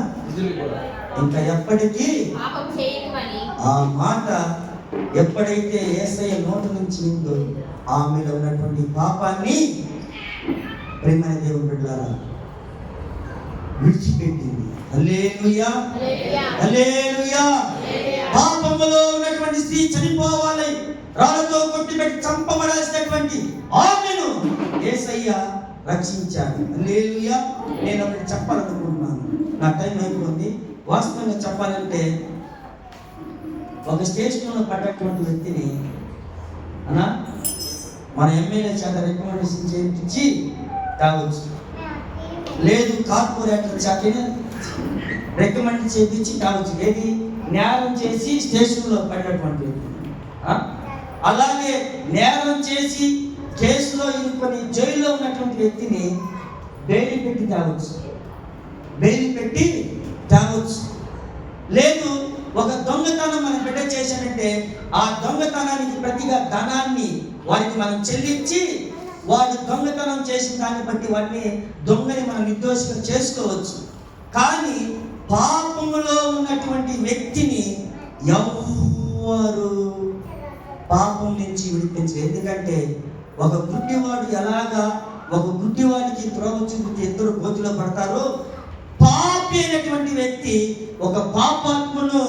ఇంకా ఎప్పటికీ ఆ మాట ఎప్పుడైతే యేసయ్య నోటి నుంచి ఉందో ఆమెలో ఉన్నటువంటి పాపాన్ని ప్రేమైన దేవుని బిడ్డలారా విడిచిపెట్టింది. హల్లెలూయా, హల్లెలూయా. పాపములో ఉన్నటువంటి స్త్రీ చనిపోవాలి, రాళ్ళతో కొట్టిపెట్టి చంపబడాల్సినటువంటి ఆమెను యేసయ్య రక్షించాడు. హల్లెలూయా. నేను ఒకటి చెప్పాలనుకుంటున్నాను, నా టైం అయిపోయింది. వాస్తవంగా చెప్పాలంటే ఒక స్టేషన్లో పడ్డటువంటి వ్యక్తిని మన ఎమ్మెల్యే చేత రికమెండేషన్ చేయించి కావచ్చు, లేదు కార్పొరేటర్ చేత రికమెండ్ చేయించి కావచ్చు. ఏది నేరం చేసి స్టేషన్లో పడినటువంటి వ్యక్తి, అలాగే నేరం చేసి కేసులో ఇరుకొని జైల్లో ఉన్నటువంటి వ్యక్తిని బెయిల్ పెట్టి తేవచ్చు, బెయిల్ పెట్టి తేవచ్చు. లేదు ఒక దొంగతనం మన బిడ్డ చేశాడంటే ఆ దొంగతనానికి ప్రతిగా ధనాన్ని వారికి మనం చెల్లించి వాడు దొంగతనం చేసిన దాన్ని బట్టి వాడిని దొంగని మనం నిర్దోషిగా చేసుకోవచ్చు. కానీ పాపములో ఉన్నటువంటి వ్యక్తిని ఎవ్వరు పాపం నుంచి విడిపించరు. ఎందుకంటే ఒక గుడ్డివాడు ఎలాగా ఒక గుడ్డివాడికి త్రోవ చూపితే ఇద్దరు గోతిలో పడతారో, పాపి అయినటువంటి వ్యక్తి ఒక పాపాత్మను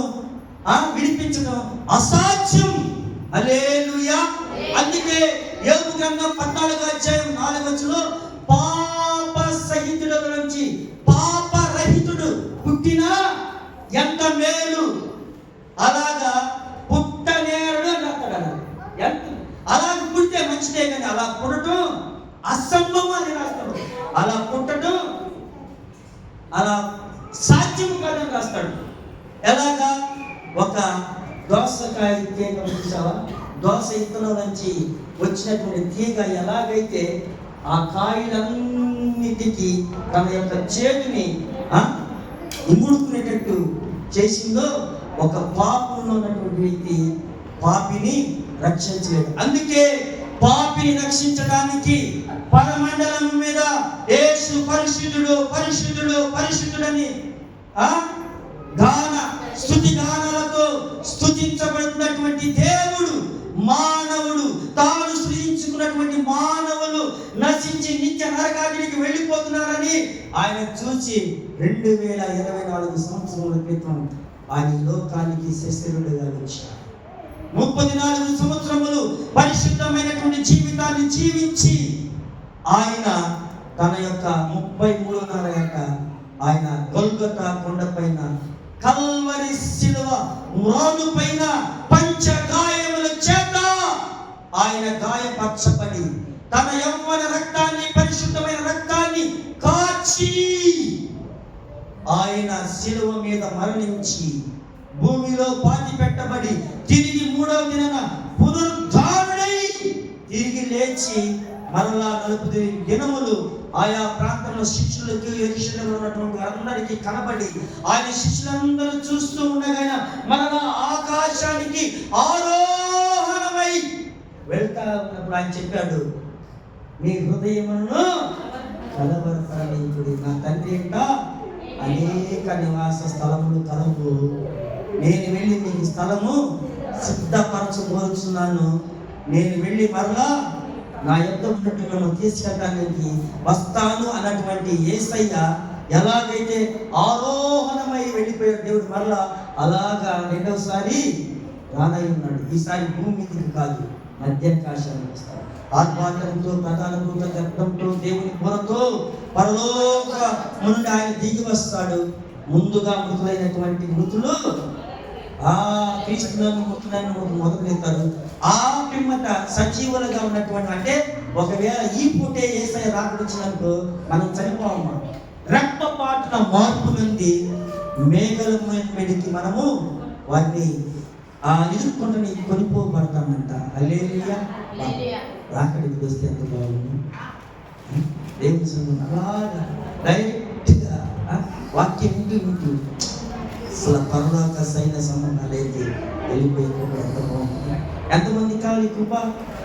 విడిపించడం అసాధ్యం. హల్లెలూయా. అందుకే యోబు గ్రంథం 14:4 పాప సహితుల నుంచి పాప రహితుడు పుట్టినా ఎంత మేలు, అలాగా పుట్టనేరుడు అని రాస్తాడు. అలాగ పుట్టే మంచిదే, కానీ అలా పుట్టడం అసంభవం అని రాస్తాడు. అలా పుట్టడం అలా సాధ్యం కాదని రాస్తాడు. ఎలాగా ఒక దోసకాయ తీగ చూసావా? దోస ఇత్తనం నుంచి వచ్చినటువంటి తీగ ఎలాగైతే ఆ కాయలన్నిటికీ తన యొక్క చేతిని ఇముడుకునేటట్టు చేసిందో, ఒక పాపంలో ఉన్నటువంటి వ్యక్తి పాపిని రక్షించలేదు. అందుకే పాపిని రక్షించడానికి పరమండలం మీద యేసు పరిశుద్ధుడు పరిశుద్ధుడు పరిశుద్ధుడని స్తుతి గానాలతో స్తుతించబడుతున్నటువంటి దేవుడు, మానవుడు తాను సృజించుకున్నటువంటి మానవులు నశించి నిత్య నరకానికి వెళ్ళిపోతున్నారని ఆయన చూసి 2024 సంవత్సరాల క్రితం ఆయన లోకానికి శస్త్రుడుగా వచ్చాడు. 34 సంవత్సరములు పరిశుద్ధమైనటువంటి జీవితాన్ని జీవించి ఆయన తన యొక్క 33వ ఏట ఆయన గొల్గొతా కొండపైన కల్వరి శిలువ మ్రాను పైన పంచగాయముల చేత ఆయన గాయపరచబడి తన యవ్వన రక్తాన్ని, పరిశుద్ధమైన రక్తాన్ని కాచి ఆయన శిలువ మీద మరణించి భూమిలో పాతి పెట్టబడి తిరిగి 3వ దినాన పునరుద్ధానుడై తిరిగి లేచి మరలా 40 దినములు ఆయా ప్రాంతంలో శిష్యులకు, యెరూషలేములో ఉన్నటువంటి వారందరికీ కనబడి ఆయన శిష్యులందరూ చూస్తూ ఉండగా మరలా ఆకాశానికి ఆరోహణమై వెళ్తా ఉన్నప్పుడు ఆయన చెప్పాడు, మీ హృదయములను కలవరపడనీయుడి, నా తండ్రి ఏంట అనేక నివాస స్థలములు కలవు, నేను వెళ్ళి మీకు స్థలము సిద్ధపరచబోతున్నాను, నేను వెళ్ళి మరలా నా యొద్ద ఉన్నట్టుగా తీసుకెళ్ళడానికి వస్తాను అన్నటువంటి యేసయ్య ఎలాగైతే ఆరోహణమై వెళ్ళిపోయాడు దేవుడు, మరలా అలాగా రెండవసారి రానై ఉన్నాడు. ఈసారి భూమి మీదకి కాదు, మధ్యాకాశానికి వస్తాడు. ఆర్భాటంతో, ప్రధానంతో, గర్భంతో, దేవుని బురతో పరలోక నుండి ఆయన దిగి వస్తాడు. ముందుగా మృతులైనటువంటి మృతులు క్రీస్తులను మృతులను మొదలుపెడతారు. ఆ పిమ్మట సజీవులుగా ఉన్నటువంటి, అంటే ఒకవేళ ఈ పూటే యేసయ్య రాకడొచ్చినప్పుడు మనం చనిపోవమ్మా, రెప్పపాటున మార్పు నుండి మేఘలకి మనము వారిని ఎదుర్కొంటని కొనిపోబడతామంట. హల్లెలూయా. రాకడికి వస్తే ఎంత బాగుంది. దేవుని సంఘం అలాగా డైరెక్ట్గా వాక్యం వింటూ అసలు పరలోక సైన్య సంబంధాలు అయితే వెళ్ళిపోయినప్పుడు ఎంత బాగుంది. ఎంతమంది కావాలి కృప?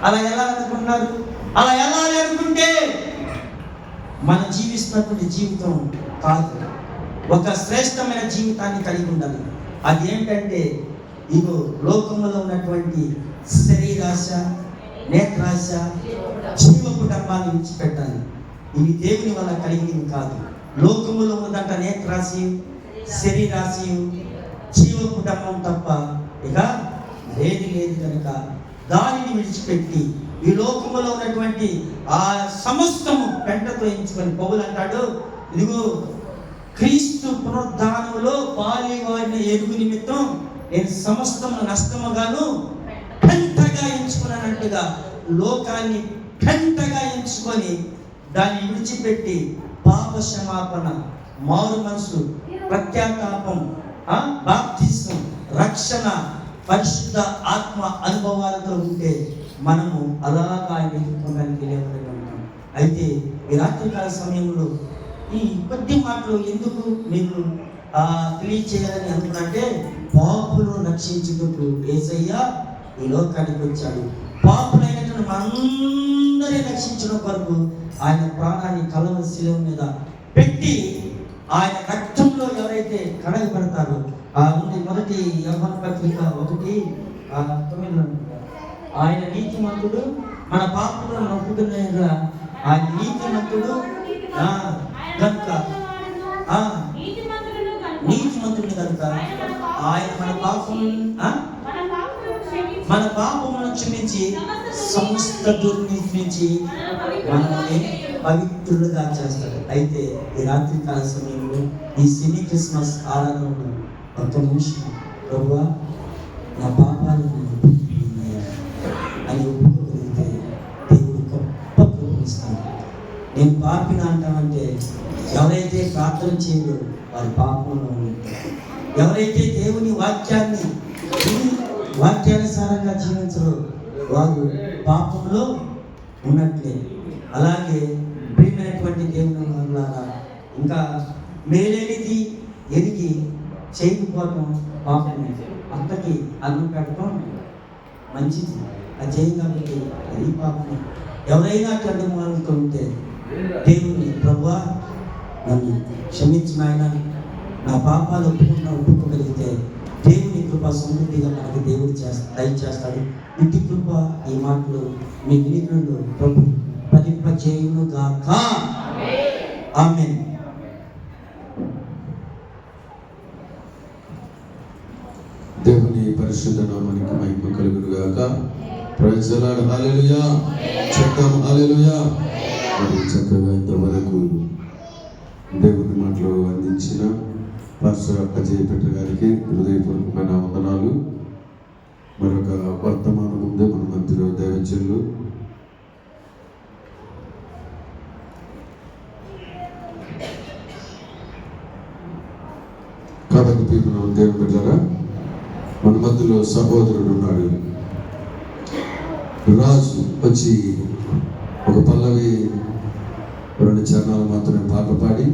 అలా ఎలా అనుకున్నారు? అలా ఎలా అనుకుంటే మనం జీవిస్తున్నటువంటి జీవితం కాదు, ఒక శ్రేష్టమైన జీవితాన్ని కలిగి ఉండాలి. అది ఏంటంటే ఇగో లోకంలో ఉన్నటువంటి శరీరాశ, నేత్రాశ, జీవపు డబ్బాన్ని విడిచిపెట్టాలి. ఇవి దేవుని వల్ల కలిగినవి కాదు. లోకములో ఉన్నదంట నేత్రాశి, శరీరాశి, జీవపు డబ్బం తప్ప ఇక ఏది లేదు కనుక దానిని విడిచిపెట్టి ఈ లోకములో ఉన్నటువంటి ఆ సమస్తము పెంటతో ఎంచుకొని పౌలు అంటాడు, ఇదిగో క్రీస్తు పునరుద్ధానంలో పాలి వారిన ఎరుగు నిమిత్తం నేను సమస్తము నష్టముగాను పెంటగా ఎంచుకున్నానంటుగా లోకాన్ని పెంటగా ఎంచుకొని దాన్ని విడిచిపెట్టి పాప క్షమాపణ, మారు మనసు, ప్రత్యాతాపం, బాప్తిసం, రక్షణ, పరిశుద్ధ ఆత్మ అనుభవాలతో ఉంటే మనము అలాగా ఎదుర్కోవడానికి లేవడం. అయితే ఈ రాత్రికాల సమయంలో ఈ కొద్ది మాటలు ఎందుకు మీకు తెలియచేయాలని అనుకున్నంటే, పాపులను రక్షించుటకు యేసయ్య ఈ లోకానికి వచ్చాడు. పాపులైనటువంటి మనందరినీ రక్షించడం కొరకు ఆయన ప్రాణాన్ని కల్వరి శిలువ మీద పెట్టి ఆయన రక్తంలో ఎవరైతే కడగబడతారో మొదటి యోహాను పత్రిక 1:9 ఆయన నీతిమంతుడు, మన పాపములను ఒప్పుకున్న ఆయన నీతిమంతుడు కనుక నీతిమంతుడు కనుక ఆయన మన పాపములను క్షమించి సమస్త దుర్నీతి నుంచి మనల్ని పవిత్రులుగా చేస్తాడు. అయితే ఈ రాత్రికాల సమయంలో ఈ సినీ క్రిస్మస్ ఆరాధనలో ఒక్క నిమిషం ప్రభువా నా పాపాలు అని ఒప్పుకోగలిగితే దేవుడు గొప్ప కృపిస్తాడు. నేను పాపిన అంటామంటే ఎవరైతే ప్రార్థన చేయడో వారి పాపంలో ఉంటారు. ఎవరైతే దేవుని వాక్యాన్ని వాక్యానుసారంగా జీవించరో వారు పాపంలో ఉన్నట్లే. అలాగే ప్రియమైనటువంటి దేవుని వల్ల ఇంకా మేలేనిది ఎదిగి చేయకపోవటం పాపమే. అంతకి అన్నం పెట్టడం మంచిది, అది చేయం కాబట్టి అది పాపమే. ఎవరైనా అడ్డమాలతో ఉంటే దేవుని ప్రభువా నన్ను క్షమించు నాయన, నా పాపాలు ఒప్పుకోగలిగితే దేవుని కృప సమృద్ధిగా మనకి దేవుడు దయచేస్తాడు. ఇంటి కృప ఈ మాటలు మీ వినికిడిలో ప్రభు ఫలింపచేయును గాక. ఆమేన్. దేవుని పరిశుద్ధ నామానికి మహిమ కలుగును గాక. Praise the Lord. హల్లెలూయా. చెప్తాం హల్లెలూయా. మరి చక్కగా ఇంతవరకు దేవుని మాటలు అందించిన పాస్టర్ అజయ్ పెట్టర్ గారికి హృదయపూర్వకమైన వందనాలు. మరొక వర్తమానం ముందే మన మధ్యలో దైవజనులు కథకు పీపున దేవుని బిడ్డలారా, మన మధ్యలో సహోదరుడు ఉన్నాడు. రాజు వచ్చి ఒక పల్లవి 2 చరణాలు మాత్రమే పాట పాడి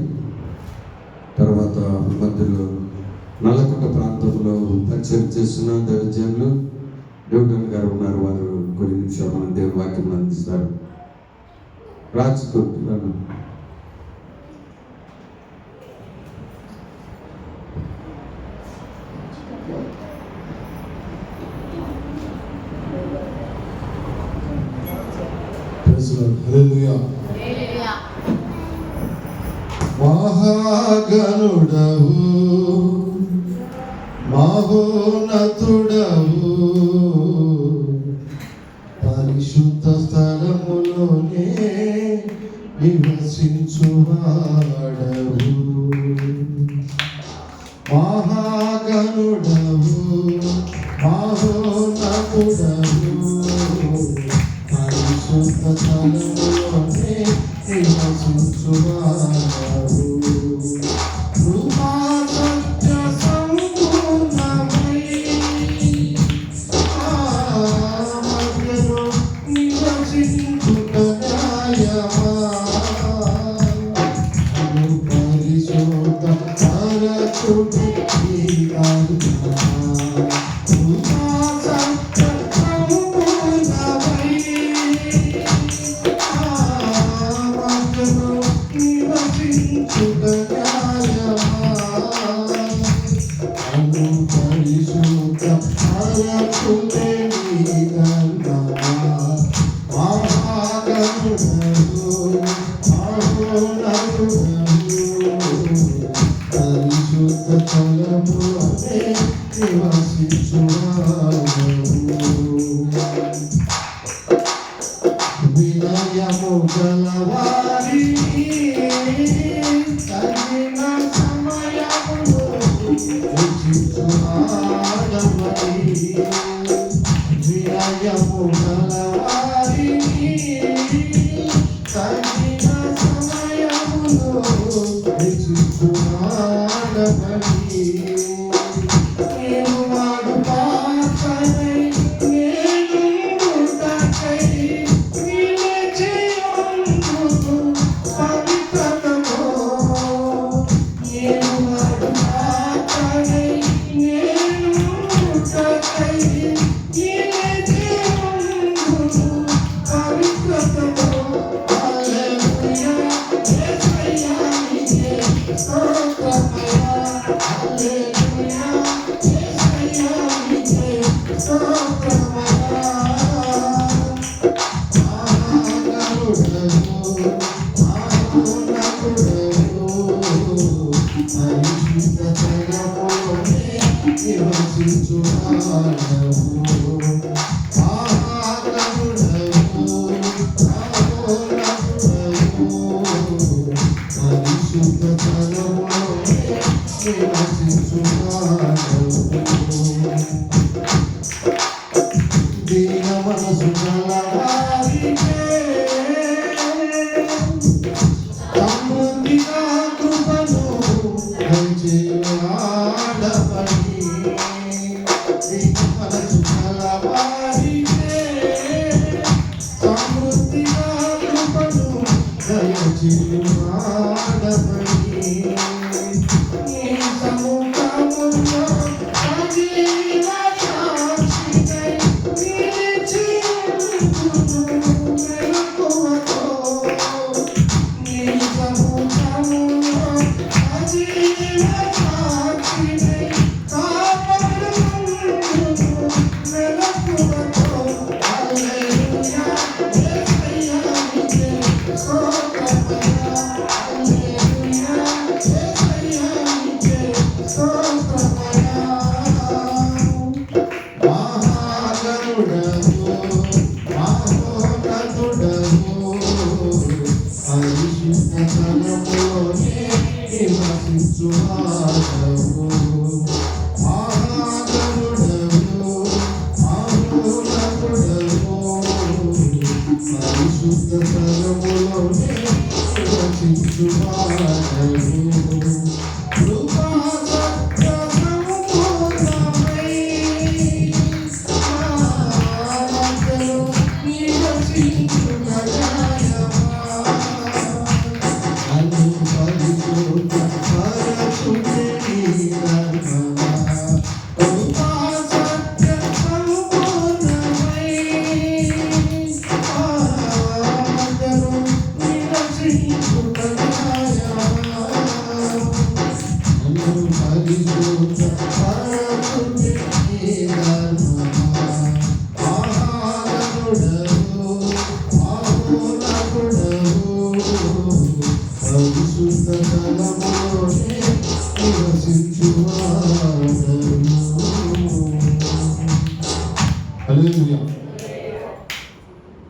తర్వాత మన మధ్యలో నల్లకొండ ప్రాంతంలో పరిచయం చేస్తున్న దైవజనులు న్యూటన్ గారు ఉన్నారు. వారు కొన్ని నిమిషాలు మన దేవుని వాక్యం అందిస్తారు. రాజు మహాగణుడవు మహోన్నతుడవు పరిశుద్ధ స్థలములోనే నివసించువాడవు. మహాగణుడవు మహోన్నతుడవు పరిశుద్ధ స్థలములోనే నివసించువాడవు. Love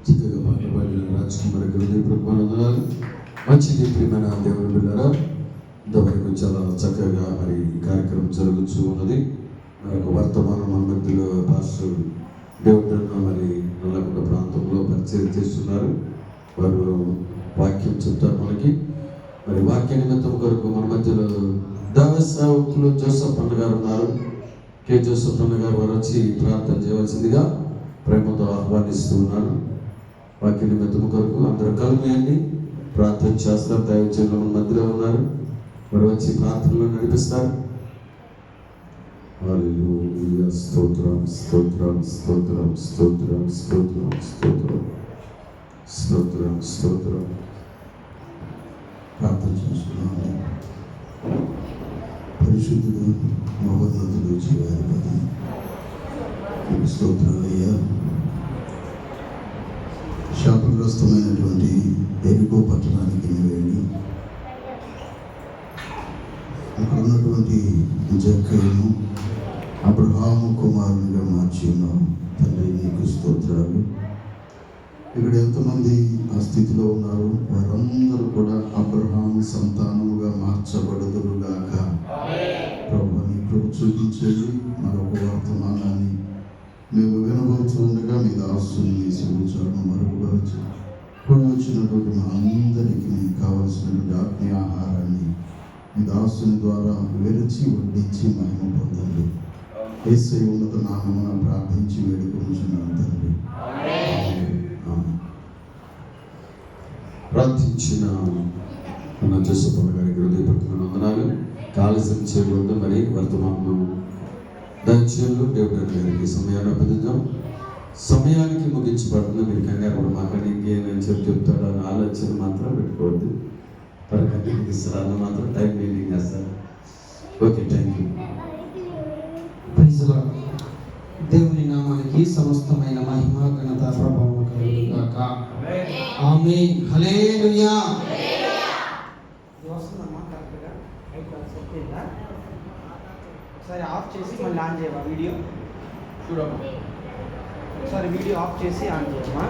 చక్కగా పాట పాడిన రాజ్ కుమార్ గారు మంచిది. ప్రియమైన దేవుని బిడ్డలారా, ఇంతవరకు చాలా చక్కగా మరి ఈ కార్యక్రమం జరుగుతూ ఉన్నది. మరొక వర్తమానం మన మధ్యలో పాస్టర్ దేవుడు మరి నల్లగొండ ప్రాంతంలో పరిచయం చేస్తున్నారు. వారు వాక్యం చెప్తారు మనకి. మరి వాక్య నిమిత్తం కొరకు మన మధ్యలో దేవసేవకులు జోసఫ్ అన్న గారు ఉన్నారు. కె జోసఫ్ అన్న గారు వారు వచ్చి ప్రార్థన చేయవలసిందిగా ప్రేమతో ఆహ్వానిస్తూ ఉన్నారు. వాక్య నిమిత్తం కొరకు అందరూ కలిపేయండి, ప్రార్థన చేస్తారు. దైవజనులు మన మధ్యలో ఉన్నారు, వారు వచ్చి ప్రార్థనలో నడిపిస్తారు. హల్లెలూయా, స్తోత్రం స్తోత్రం స్తోత్రం స్తోత్రం స్తోత్రం స్తోత్రం స్తోత్రం స్తోత్రం. ప్రార్థన చేసుకున్నాము. పరిశుద్ధుడు మహోన్నతుడు జీవాధిపతి, స్తోత్రాలయ్యా. శాపగ్రస్తమైనటువంటి ఎరికో పట్టణానికి వెళ్ళి అక్కడ ఉన్నటువంటి జక్కయ్యను అబ్రహాము కుమారునిగా మార్చి ఉన్నావు తండ్రి, నీకు స్తోత్రాలు. ఇక్కడ ఎంతమంది ఆ స్థితిలో ఉన్నారు, వారందరూ కూడా అబ్రహాము సంతానముగా మార్చబడుదురుగాక. ప్రభువా, నీ కృప చూపించేది మరొక వర్తమానాన్ని మేము వినబోతుండగా మీ దాసుని మీ శివుచాలను మరుగుపరచు. ఇప్పుడు వచ్చినటువంటి మా అందరికీ మీకు కావలసినటువంటి ఆత్మీయ ఆహారాన్ని మీ దాసుని ద్వారా విరచి వడ్డించి మహిమ పొందండి. యేసయ్య ఉన్నత నామమున ప్రార్థించి వేడుకొనుచున్నాను తండ్రి. ప్రార్థించిన మన జోసఫ్ అన్న గారికి హృదయపూర్వకమైన వందనాలు. కాలసం చేయకూడదు. మరి వర్తమానం దయచేళ్ళు దేవుడు గారికి సమయాన్ని అప్పగిద్దాం. సమయానికి ముగించబడుతుంది. మీరు కంగారు కూడా మాకంటే ఇంకేమైనా చెప్తాడు అని ఆలోచన మాత్రం పెట్టుకోవద్దు. పరకంటే ముగిస్తారు మాత్రం టైం మెయింటైన్ చేస్తారు. Okay, thank you. Praise lord. దేవుని నామానికి సమస్తమైన మహిమ ఘనత ప్రభావం కలుగుగాక. ఆమేన్. హల్లెలూయా. వస్తుందమ్మా కరెక్ట్గా సెట్ అయిందా? ఒకసారి ఆఫ్ చేసి మళ్ళీ ఆన్ చేయవా వీడియో? చూడమ్మా, ఒకసారి వీడియో ఆఫ్ చేసి ఆన్ చేయమ్మా.